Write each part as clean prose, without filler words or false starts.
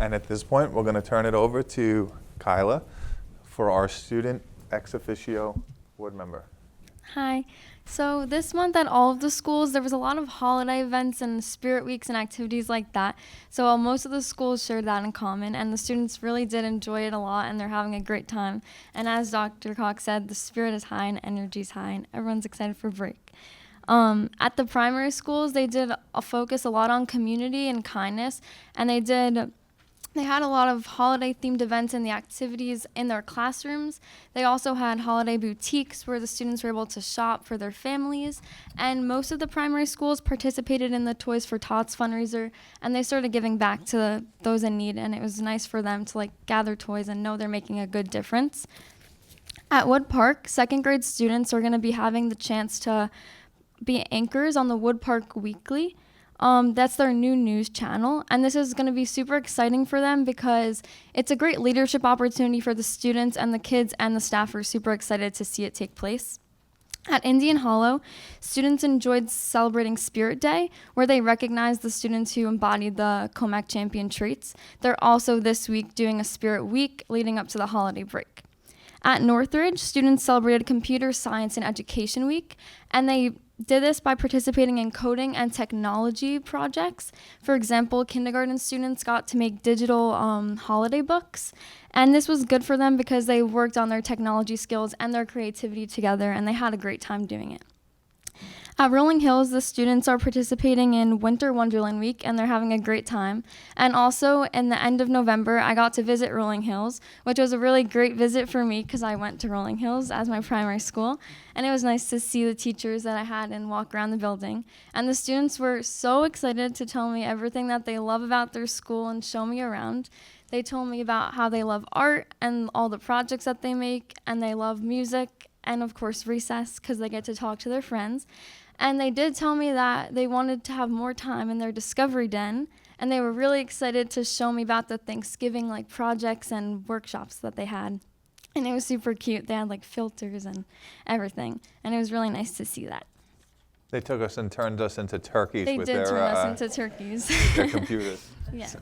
And at this point, we're going to turn it over to Kyla for our student ex officio board member. Hi. So this month at all of the schools, there was a lot of holiday events and spirit weeks and activities like that. So most of the schools shared that in common, and the students really did enjoy it a lot, and they're having a great time. And as Dr. Cox said, the spirit is high and energy's high, and everyone's excited for break. At the primary schools, they did focus a lot on community and kindness, and they had a lot of holiday-themed events and the activities in their classrooms. They also had holiday boutiques where the students were able to shop for their families. And most of the primary schools participated in the Toys for Tots fundraiser, and they started giving back to those in need. And it was nice for them to gather toys and know they're making a good difference. At Wood Park, second grade students are going to be having the chance to be anchors on the Wood Park Weekly. That's their new news channel, and this is going to be super exciting for them because it's a great leadership opportunity for the students, and the kids and the staff are super excited to see it take place. At Indian Hollow, students enjoyed celebrating Spirit Day, where they recognized the students who embodied the Commack champion traits. They're also this week doing a Spirit Week leading up to the holiday break. At Northridge, students celebrated Computer Science and Education Week, and they did this by participating in coding and technology projects. For example, kindergarten students got to make digital holiday books, and this was good for them because they worked on their technology skills and their creativity together, and they had a great time doing it. At Rolling Hills, the students are participating in Winter Wonderland Week, and they're having a great time. And also, in the end of November, I got to visit Rolling Hills, which was a really great visit for me because I went to Rolling Hills as my primary school. And it was nice to see the teachers that I had and walk around the building. And the students were so excited to tell me everything that they love about their school and show me around. They told me about how they love art and all the projects that they make, and they love music, and of course recess because they get to talk to their friends. And they did tell me that they wanted to have more time in their Discovery Den, and they were really excited to show me about the Thanksgiving projects and workshops that they had. And it was super cute. They had filters and everything, and it was really nice to see that. They took us and turned us into turkeys They with did their, turn us into turkeys. their computers. Yes.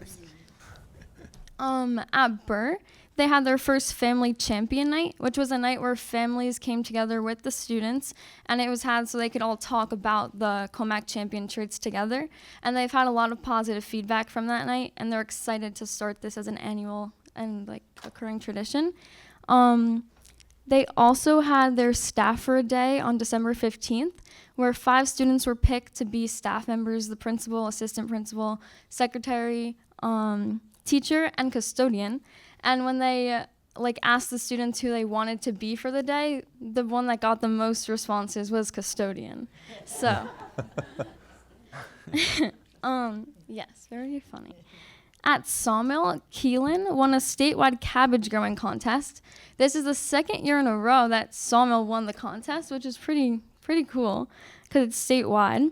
At Burr, they had their first family champion night, which was a night where families came together with the students, and it was had so they could all talk about the Commack champion traits together. And they've had a lot of positive feedback from that night, and they're excited to start this as an annual and occurring tradition. They also had their Staffer Day on December 15th, where 5 students were picked to be staff members: the principal, assistant principal, secretary, teacher, and custodian. And when they asked the students who they wanted to be for the day, the one that got the most responses was custodian. So, yes, very funny. At Sawmill, Keelan won a statewide cabbage growing contest. This is the second year in a row that Sawmill won the contest, which is pretty cool because it's statewide.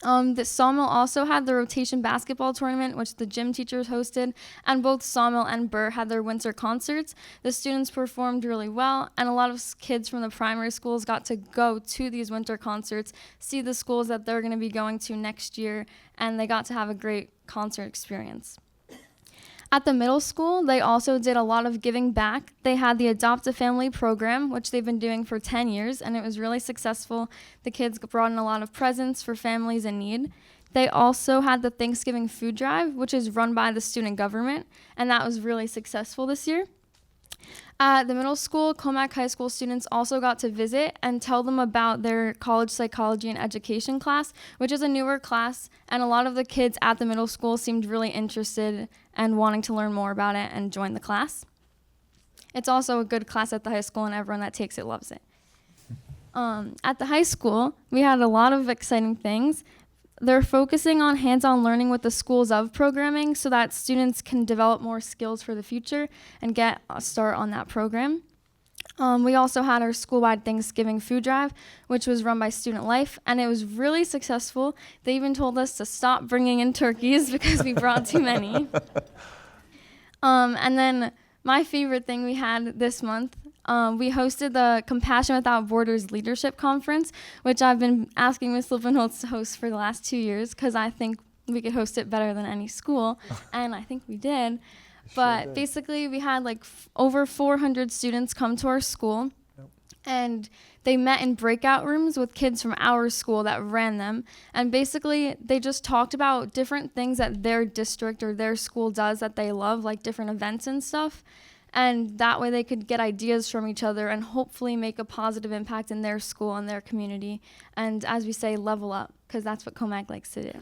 The Sawmill also had the rotation basketball tournament, which the gym teachers hosted, and both Sawmill and Burr had their winter concerts. The students performed really well, and a lot of kids from the primary schools got to go to these winter concerts, see the schools that they're going to be going to next year, and they got to have a great concert experience. At the middle school, they also did a lot of giving back. They had the Adopt a Family program, which they've been doing for 10 years, and it was really successful. The kids brought in a lot of presents for families in need. They also had the Thanksgiving food drive, which is run by the student government, and that was really successful this year. At the middle school, Commack High School students also got to visit and tell them about their college psychology and education class, which is a newer class, and a lot of the kids at the middle school seemed really interested and wanting to learn more about it and join the class. It's also a good class at the high school, and everyone that takes it loves it. At the high school, we had a lot of exciting things. They're focusing on hands-on learning with the Schools of programming so that students can develop more skills for the future and get a start on that program. We also had our school-wide Thanksgiving food drive, which was run by Student Life, and it was really successful. They even told us to stop bringing in turkeys because we brought too many. And then my favorite thing we had this month, we hosted the Compassion Without Borders Leadership Conference, which I've been asking Ms. Lippenholtz to host for the last 2 years because I think we could host it better than any school, and I think we did. But did. basically, we had like over 400 students come to our school, and they met in breakout rooms with kids from our school that ran them. And basically, they just talked about different things that their district or their school does that they love, like different events and stuff. And that way they could get ideas from each other and hopefully make a positive impact in their school and their community. And as we say, level up, because that's what Commack likes to do.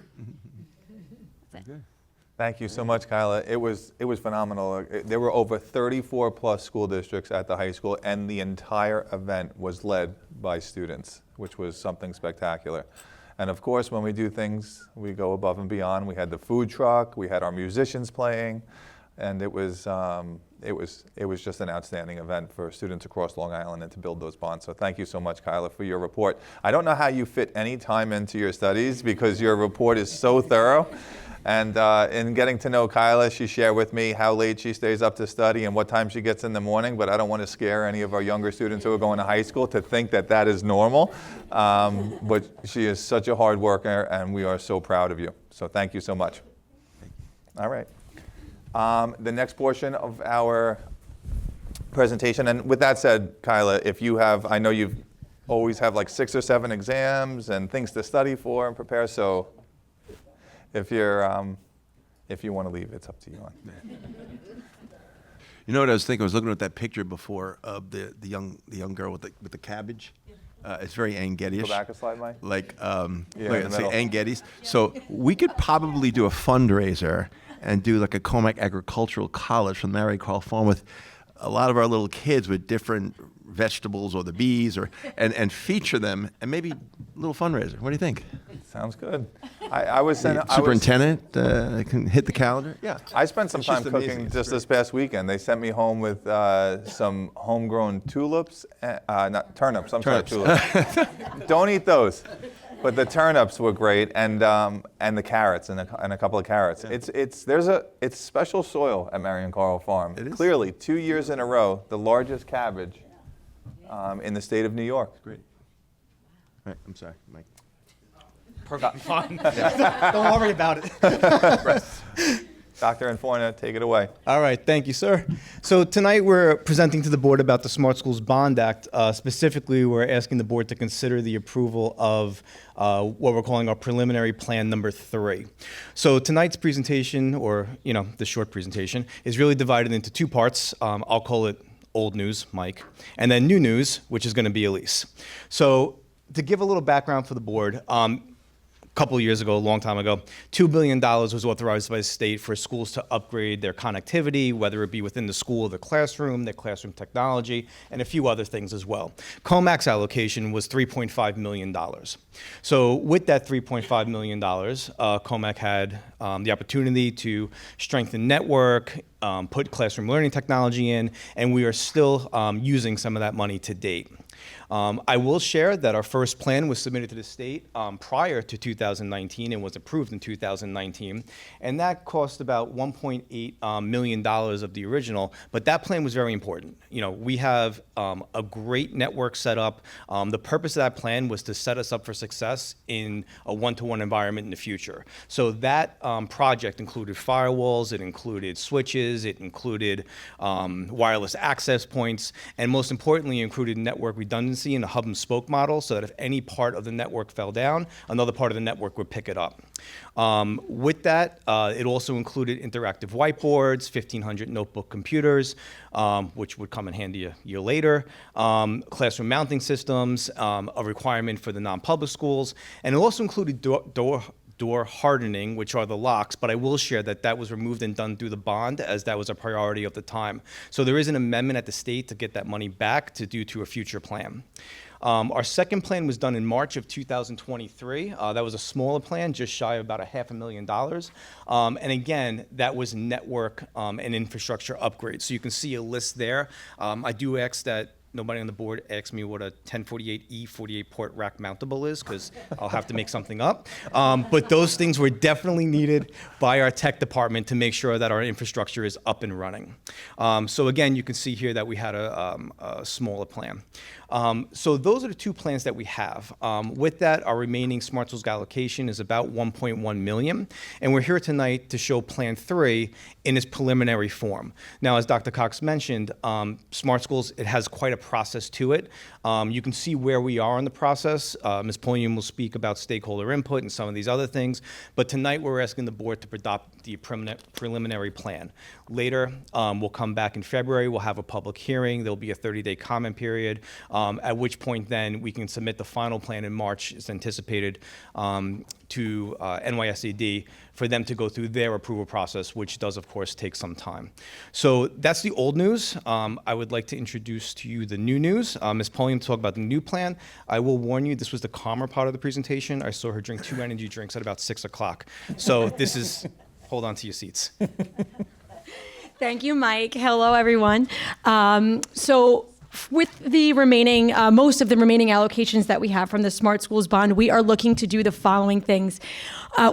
That's it. Thank you so much, Kyla. It was phenomenal. There were over 34 plus school districts at the high school, and the entire event was led by students, which was something spectacular. And of course, when we do things, we go above and beyond. We had the food truck, we had our musicians playing, and it was just an outstanding event for students across Long Island and to build those bonds. So thank you so much, Kyla, for your report. I don't know how you fit any time into your studies because your report is so thorough. And in getting to know Kyla, she shared with me how late she stays up to study and what time she gets in the morning, but I don't want to scare any of our younger students who are going to high school to think that that is normal. But she is such a hard worker, and we are so proud of you. So thank you so much. All right. The next portion of our presentation, and with that said, Kyla, if you have, I know you've always have like 6 or 7 exams and things to study for and prepare, so if you want to leave, it's up to you. You know what I was thinking? I was looking at that picture before of the young girl with the cabbage. It's very Ann Getty-ish. Go back a slide, Mike. Like in the it's like middle. Ann Getty's. So we could probably do a fundraiser and do like a Commack Agricultural College from Mary Carl Farm with a lot of our little kids with different vegetables or the bees and feature them and maybe a little fundraiser. What do you think? Sounds good. I was sent. Superintendent can hit the calendar. Yeah. I spent some It's time just amazing. cooking It's just great. this past weekend. They sent me home with some homegrown tulips, not turnips. I'm sorry, Turnips. tulips. Don't eat those. But the turnips were great, and the carrots and a couple of carrots. Yeah. It's special soil at Marion Carl Farm. It is. Clearly, 2 years in a row, the largest cabbage in the state of New York. Great. All right, I'm sorry, Mike. Perfectly fine. Don't worry about it. Dr. Inforna, take it away. All right, thank you, sir. So tonight we're presenting to the board about the Smart Schools Bond Act. Specifically, we're asking the board to consider the approval of what we're calling our preliminary plan number 3. So tonight's presentation, or the short presentation, is really divided into 2 parts. I'll call it old news, Mike, and then new news, which is going to be Elise. So to give a little background for the board, couple years ago, a long time ago, $2 billion was authorized by the state for schools to upgrade their connectivity, whether it be within the school or the classroom, their classroom technology, and a few other things as well. Commack's allocation was $3.5 million. So with that $3.5 million, Commack had the opportunity to strengthen network, put classroom learning technology in, and we are still using some of that money to date. I will share that our first plan was submitted to the state prior to 2019 and was approved in 2019, and that cost about $1.8 million of the original, but that plan was very important. We have a great network set up. The purpose of that plan was to set us up for success in a one-to-one environment in the future. So that project included firewalls, it included switches, it included wireless access points, and most importantly, included network redundancy in a hub and spoke model so that if any part of the network fell down, another part of the network would pick it up. With that, it also included interactive whiteboards, 1,500 notebook computers, which would come in handy a year later, classroom mounting systems, a requirement for the non-public schools, and it also included door hardening, which are the locks, but I will share that that was removed and done through the bond as that was a priority of the time. So there is an amendment at the state to get that money back to due to a future plan. Our second plan was done in March of 2023. That was a smaller plan, just shy of about $500,000. And again, that was network and infrastructure upgrades. So you can see a list there. I do ask that nobody on the board asks me what a 1048E 48 port rack mountable is, because I'll have to make something up. But those things were definitely needed by our tech department to make sure that our infrastructure is up and running. So again, you can see here that we had a smaller plan. So those are the two plans that we have. With that, our remaining Smart Schools allocation is about 1.1 million, and we're here tonight to show Plan 3 in its preliminary form. Now, as Dr. Cox mentioned, Smart Schools, it has quite a process to it. You can see where we are in the process. Ms. Pulliam will speak about stakeholder input and some of these other things, but tonight we're asking the board to adopt the preliminary plan. Later, we'll come back in February, we'll have a public hearing, there'll be a 30-day comment period, at which point then we can submit the final plan in March, it's anticipated, to NYSED for them to go through their approval process, which does, of course, take some time. So that's the old news. I would like to introduce to you the new news. Ms. Pulliam talked about the new plan. I will warn you, this was the calmer part of the presentation. I saw her drink 2 energy drinks at about 6 o'clock. So this is, hold on to your seats. Thank you, Mike. Hello, everyone. So with the remaining, most of the remaining allocations that we have from the Smart Schools Bond, we are looking to do the following things.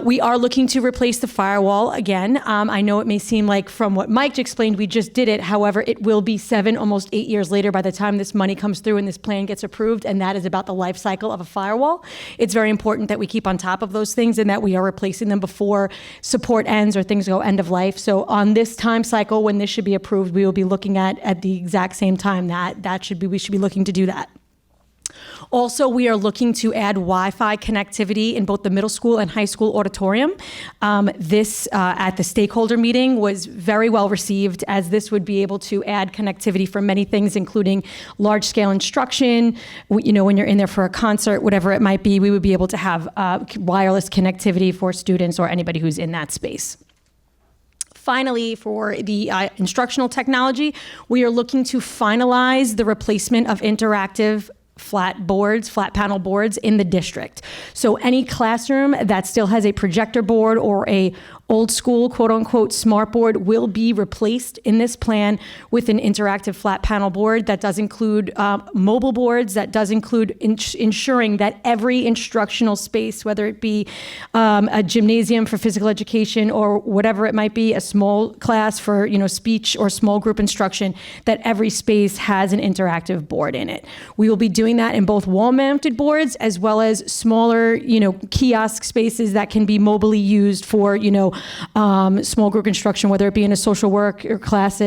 We are looking to replace the firewall again. I know it may seem like from what Mike explained, we just did it. However, it will be 7, almost 8 years later by the time this money comes through and this plan gets approved, and that is about the life cycle of a firewall. It's very important that we keep on top of those things and that we are replacing them before support ends or things go end of life. So on this time cycle, when this should be approved, we will be looking at the exact same time we should be looking to do that. Also, we are looking to add Wi-Fi connectivity in both the middle school and high school auditorium. This, at the stakeholder meeting, was very well received, as this would be able to add connectivity for many things, including large-scale instruction. You know, when you're in there for a concert, whatever it might be, we would be able to have wireless connectivity for students or anybody who's in that space. Finally, for the instructional technology, we are looking to finalize the replacement of interactive flat panel boards in the district. So any classroom that still has a projector board or a old school, quote unquote, smart board will be replaced in this plan with an interactive flat panel board that does include mobile boards, that does include ensuring that every instructional space, whether it be a gymnasium for physical education or whatever it might be, a small class for speech or small group instruction, that every space has an interactive board in it. We will be doing that in both wall-mounted boards as well as smaller, kiosk spaces that can be mobily used for, small group instruction, whether it be in a social work or class,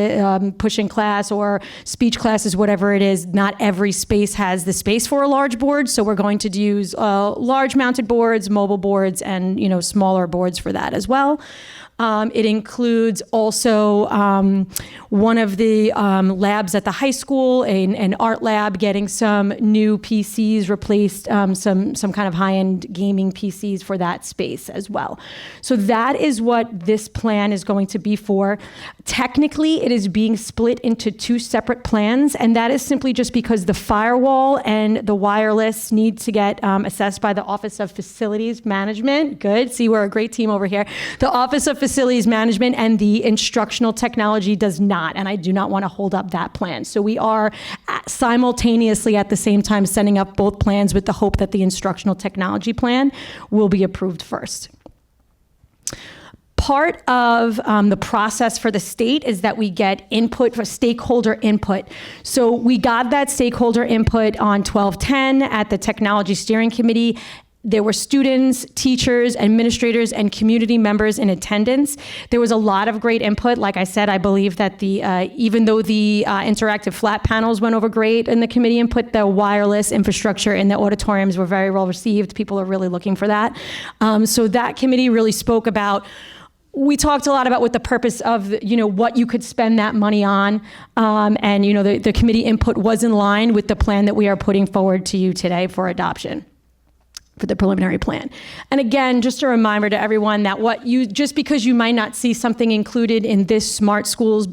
pushing class or speech classes, whatever it is. Not every space has the space for a large board, so we're going to use large mounted boards, mobile boards, and smaller boards for that as well. It includes also one of the labs at the high school, an art lab, getting some new PCs replaced, some kind of high-end gaming PCs for that space as well. So that is what this plan is going to be for. Technically, it is being split into 2 separate plans, and that is simply just because the firewall and the wireless need to get assessed by the Office of Facilities Management. Good, see, we're a great team over here. The Office of Facilities Management, and the instructional technology does not, and I do not want to hold up that plan. So we are simultaneously at the same time setting up both plans with the hope that the instructional technology plan will be approved first. Part of the process for the state is that we get input for stakeholder input. So we got that stakeholder input on 12/10 at the Technology Steering Committee. There were students, teachers, administrators, and community members in attendance. There was a lot of great input. Like I said, I believe that even though the interactive flat panels went over great in the committee input, the wireless infrastructure in the auditoriums were very well received. People are really looking for that. So that committee really spoke about. We talked a lot about what the purpose of, what you could spend that money on. And, the committee input was in line with the plan that we are putting forward to you today for adoption, for the preliminary plan. And again, just a reminder to everyone that just because you might not see something included in this Smart Schools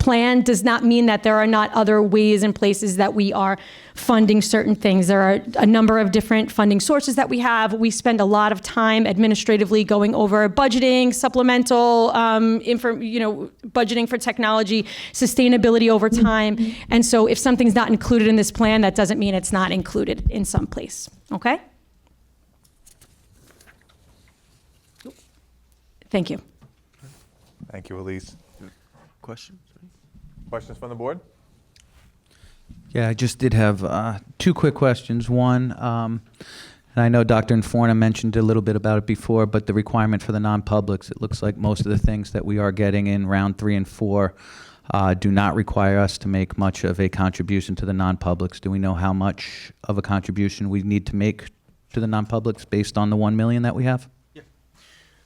plan does not mean that there are not other ways and places that we are funding certain things. There are a number of different funding sources that we have. We spend a lot of time administratively going over budgeting, supplemental, budgeting for technology, sustainability over time. And so if something's not included in this plan, that doesn't mean it's not included in some place, okay? Thank you. Thank you, Elise. Questions? Questions from the board? Yeah, I just did have two quick questions. One, and I know Dr. Inforna mentioned a little bit about it before, but the requirement for the non-publics, it looks like most of the things that we are getting in round 3 and 4 do not require us to make much of a contribution to the non-publics. Do we know how much of a contribution we need to make to the non-publics based on the $1 million that we have?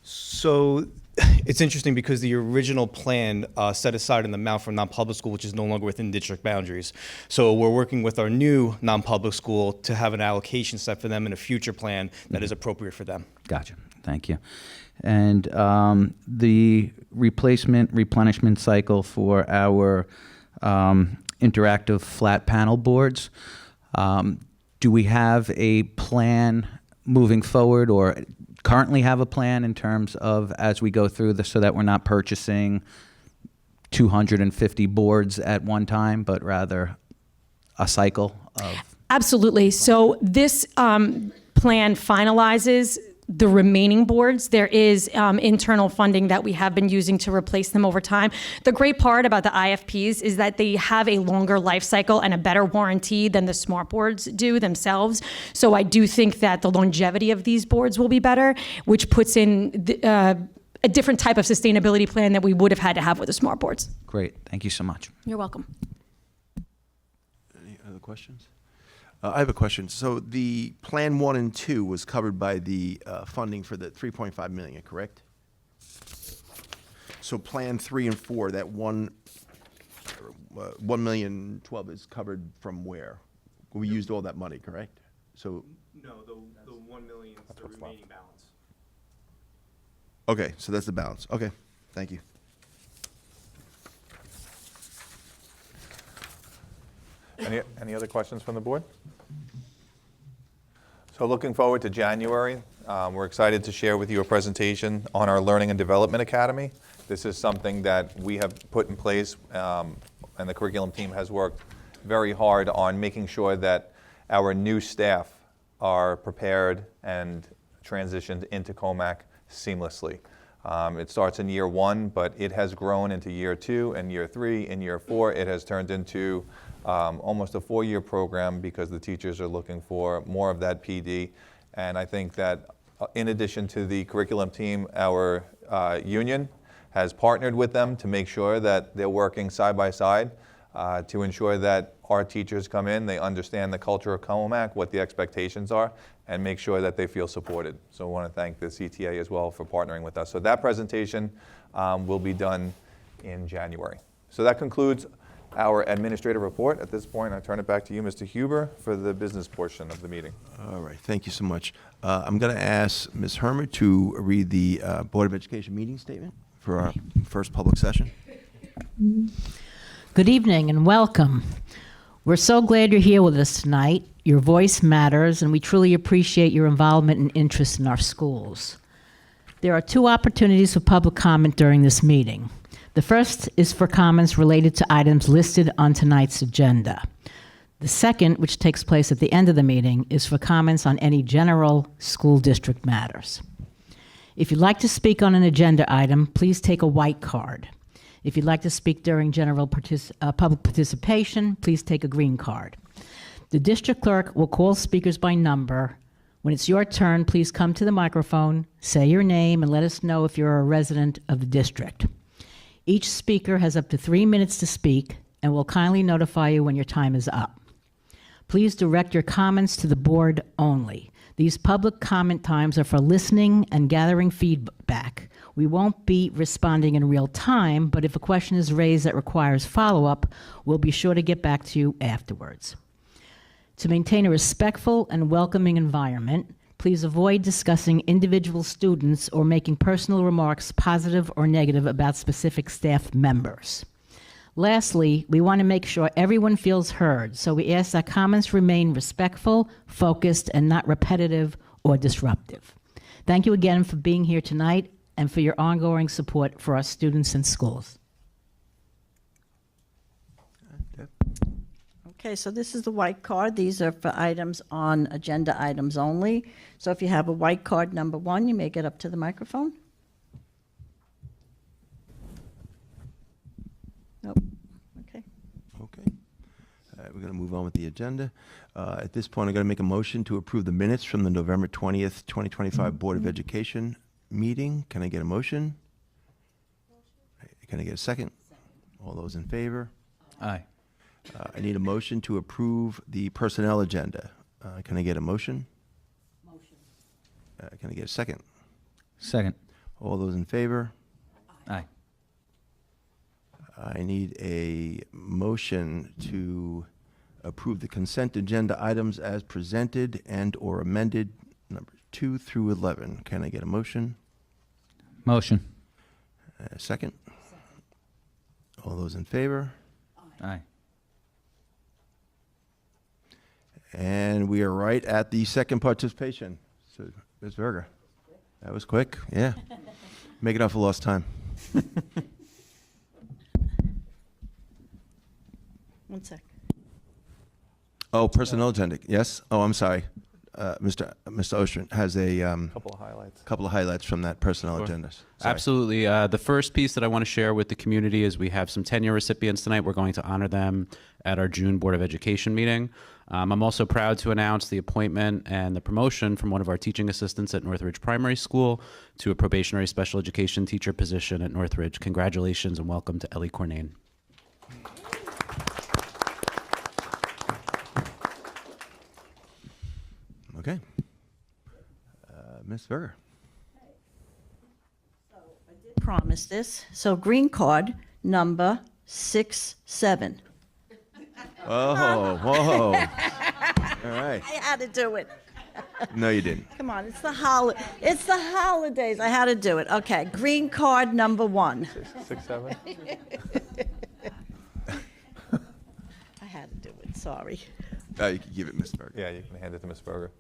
So it's interesting because the original plan set aside an amount for non-public school, which is no longer within district boundaries. So we're working with our new non-public school to have an allocation set for them in a future plan that is appropriate for them. Gotcha. Thank you. And the replenishment cycle for our interactive flat panel boards, do we have a plan moving forward, or currently have a plan in terms of as we go through this, so that we're not purchasing 250 boards at one time, but rather a cycle of? Absolutely. So this plan finalizes the remaining boards. There is internal funding that we have been using to replace them over time. The great part about the IFPs is that they have a longer life cycle and a better warranty than the smart boards do themselves. So I do think that the longevity of these boards will be better, which puts in a different type of sustainability plan that we would have had to have with the smart boards. Great. Thank you so much. You're welcome. Any other questions? I have a question. So the Plan 1 and 2 was covered by the funding for the $3.5 million, correct? So Plan 3 and 4, that $1,012,000 is covered from where? We used all that money, correct? So No, the 1 million is the remaining balance. okay, so that's the balance. Okay, thank you. Any other questions from the board? So looking forward to January. We're excited to share with you a presentation on our Learning and Development Academy. This is something that we have put in place, and the curriculum team has worked very hard on making sure that our new staff are prepared and transitioned into Commack seamlessly. It starts in year 1, but it has grown into year 2 and year 3. In year 4, it has turned into almost a 4-year program because the teachers are looking for more of that PD. And I think that in addition to the curriculum team, our union has partnered with them to make sure that they're working side by side to ensure that our teachers come in, they understand the culture of Commack, what the expectations are, and make sure that they feel supported. So I want to thank the CTA as well for partnering with us. So that presentation will be done in January. So that concludes our administrative report. At this point, I turn it back to you, Mr. Huber, for the business portion of the meeting. All right, thank you so much. I'm going to ask Ms. Hermer to read the Board of Education meeting statement for our first public session. Good evening and welcome. We're so glad you're here with us tonight. Your voice matters, and we truly appreciate your involvement and interest in our schools. There are 2 opportunities for public comment during this meeting. The first is for comments related to items listed on tonight's agenda. The second, which takes place at the end of the meeting, is for comments on any general school district matters. If you'd like to speak on an agenda item, please take a white card. If you'd like to speak during general public participation, please take a green card. The district clerk will call speakers by number. When it's your turn, please come to the microphone, say your name, and let us know if you're a resident of the district. Each speaker has up to 3 minutes to speak and will kindly notify you when your time is up. Please direct your comments to the board only. These public comment times are for listening and gathering feedback. We won't be responding in real time, but if a question is raised that requires follow-up, we'll be sure to get back to you afterwards. To maintain a respectful and welcoming environment, please avoid discussing individual students or making personal remarks, positive or negative, about specific staff members. Lastly, we want to make sure everyone feels heard, so we ask that comments remain respectful, focused, and not repetitive or disruptive. Thank you again for being here tonight and for your ongoing support for our students and schools. Okay, so this is the white card. These are for items on agenda items only. So if you have a white card number 1, you may get up to the microphone. Nope. Okay. Okay. We're going to move on with the agenda. At this point, I'm going to make a motion to approve the minutes from the November 20th, 2025 Board of Education meeting. Can I get a motion? Can I get a second? All those in favor? Aye. I need a motion to approve the personnel agenda. Can I get a motion? Motion. Can I get a second? Second. All those in favor? Aye. I need a motion to approve the consent agenda items as presented and or amended, numbers 2 through 11. Can I get a motion? Motion. Second? All those in favor? Aye. And we are right at the second participation. So, Ms. Berger, that was quick. Yeah. Make it up for lost time. One sec. Oh, personnel agenda. Yes. Oh, I'm sorry. Mr. Ostrand has a Couple of highlights. couple of highlights from that personnel Sure. agenda. Sorry. Absolutely. The first piece that I want to share with the community is we have some tenure recipients tonight. We're going to honor them at our June Board of Education meeting. I'm also proud to announce the appointment and the promotion from one of our teaching assistants at Northridge Primary School to a probationary special education teacher position at Northridge. Congratulations and welcome to Ellie Cornane. Okay. Ms. Berger. Promise this. So green card number 67. Oh, whoa. All right. I had to do it. No, you didn't. Come on, it's the holidays. I had to do it. Okay, green card number 1. 6, 7. I had to do it. Sorry. You can give it, Ms. Berger. Yeah, you can hand it to Ms. Berger.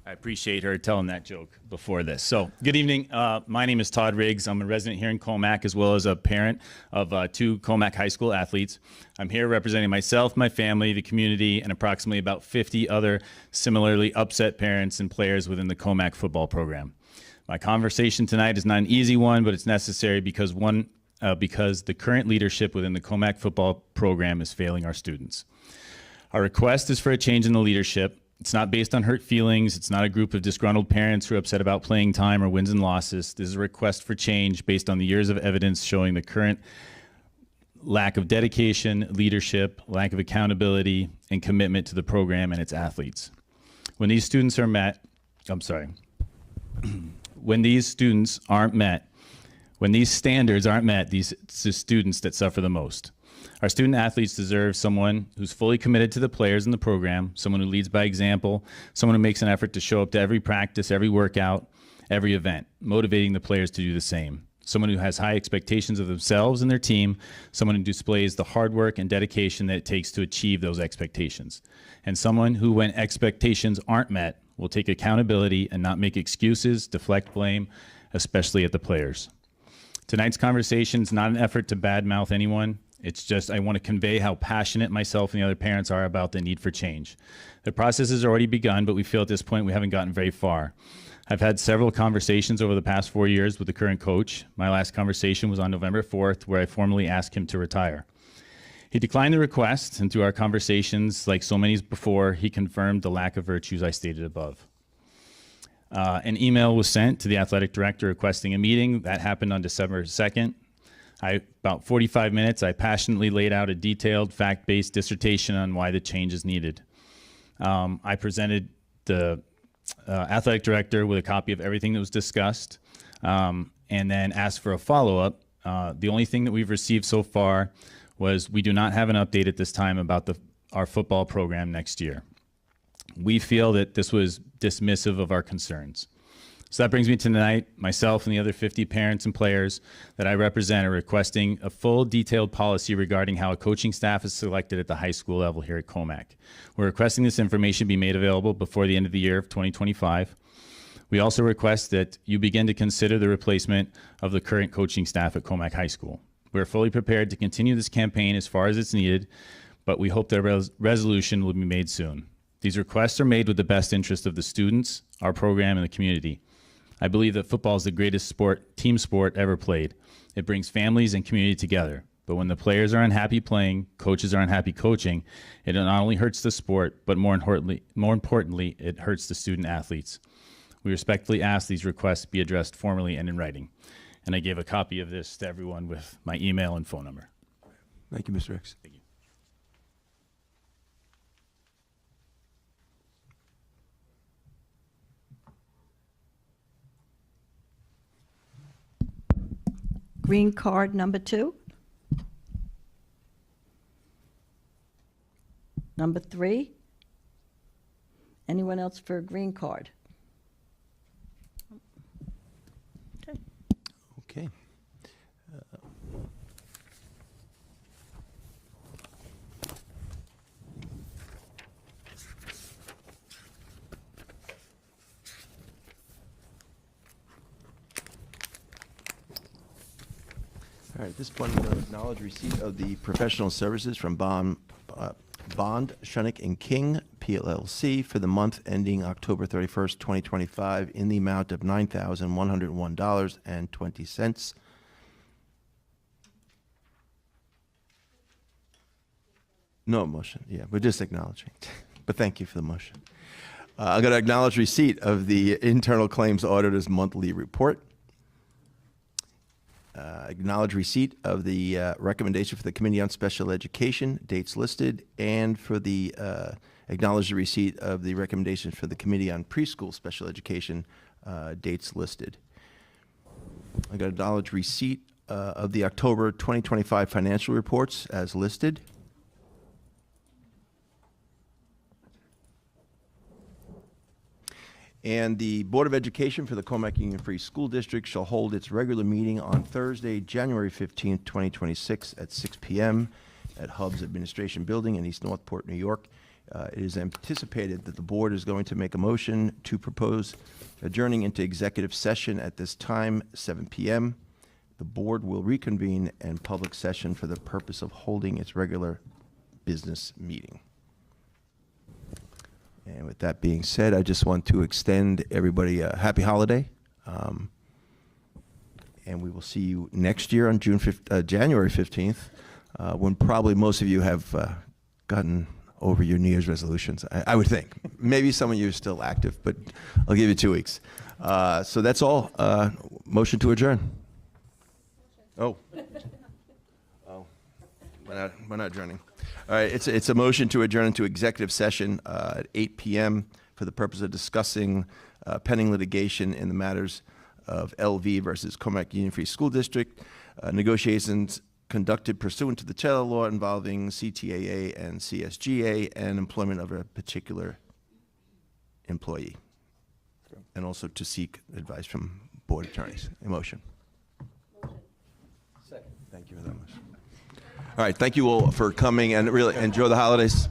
I appreciate her telling that joke before this. So, good evening. My name is Todd Riggs. I'm a resident here in Commack, as well as a parent of 2 Commack High School athletes. I'm here representing myself, my family, the community, and approximately about 50 other similarly upset parents and players within the Commack football program. My conversation tonight is not an easy one, but it's necessary because the current leadership within the Commack football program is failing our students. Our request is for a change in the leadership. It's not based on hurt feelings. It's not a group of disgruntled parents who are upset about playing time or wins and losses. This is a request for change based on the years of evidence showing the current lack of dedication, leadership, lack of accountability, and commitment to the program and its athletes. When these students are met, when these students aren't met, when these standards aren't met, these it's the students that suffer the most. Our student athletes deserve someone who's fully committed to the players in the program, someone who leads by example, someone who makes an effort to show up to every practice, every workout, every event, motivating the players to do the same. Someone who has high expectations of themselves and their team, someone who displays the hard work and dedication that it takes to achieve those expectations. And someone who, when expectations aren't met, will take accountability and not make excuses, deflect blame, especially at the players. Tonight's conversation is not an effort to badmouth anyone. It's just I want to convey how passionate myself and the other parents are about the need for change. The process has already begun, but we feel at this point we haven't gotten very far. I've had several conversations over the past 4 years with the current coach. My last conversation was on November 4th, where I formally asked him to retire. He declined the request, and through our conversations, like so many before, he confirmed the lack of virtues I stated above. An email was sent to the athletic director requesting a meeting. That happened on December 2nd. About 45 minutes, I passionately laid out a detailed, fact-based dissertation on why the change is needed. I presented the athletic director with a copy of everything that was discussed, and then asked for a follow-up. The only thing that we've received so far was we do not have an update at this time about our football program next year. We feel that this was dismissive of our concerns. So that brings me to tonight. Myself and the other 50 parents and players that I represent are requesting a full detailed policy regarding how a coaching staff is selected at the high school level here at Commack. We're requesting this information be made available before the end of the year of 2025. We also request that you begin to consider the replacement of the current coaching staff at Commack High School. We're fully prepared to continue this campaign as far as it's needed, but we hope that resolution will be made soon. These requests are made with the best interest of the students, our program, and the community. I believe that football is the greatest team sport ever played. It brings families and community together. But when the players are unhappy playing, coaches are unhappy coaching, it not only hurts the sport, but more importantly, it hurts the student athletes. We respectfully ask these requests be addressed formally and in writing. And I gave a copy of this to everyone with my email and phone number. Thank you, Mr. Ricks. Thank you. Green card number 2. Number 3. Anyone else for a green card? Okay. Okay. All right, at this point, I'm going to acknowledge receipt of the professional services from Bond, Shunick and King, PLLC, for the month ending October 31st, 2025, in the amount of $9,101.20. No motion, yeah, we're just acknowledging. But thank you for the motion. I'm going to acknowledge receipt of the Internal Claims Auditor's monthly report. Acknowledge receipt of the recommendation for the Committee on Special Education, dates listed, and for the acknowledge the receipt of the recommendation for the Committee on Preschool Special Education, dates listed. I got acknowledge receipt of the October 2025 financial reports as listed. And the Board of Education for the Commack Union Free School District shall hold its regular meeting on Thursday, January 15th, 2026 at 6 p.m. at Hub's Administration Building in East Northport, New York. It is anticipated that the board is going to make a motion to propose adjourning into executive session at this time, 7 p.m. The board will reconvene in public session for the purpose of holding its regular business meeting. And with that being said, I just want to extend everybody a happy holiday. And we will see you next year on January 15th, when probably most of you have gotten over your New Year's resolutions, I would think. Maybe some of you are still active, but I'll give you 2 weeks. So that's all. Motion to adjourn. Oh, we're not adjourning. All right, it's a motion to adjourn into executive session at 8 p.m. for the purpose of discussing pending litigation in the matters of LV versus Commack Union Free School District, negotiations conducted pursuant to the Taylor Law involving CTAA and CSGA, and employment of a particular employee, and also to seek advice from board attorneys. A motion. Second. Thank you very much. All right, thank you all for coming, and really enjoy the holidays.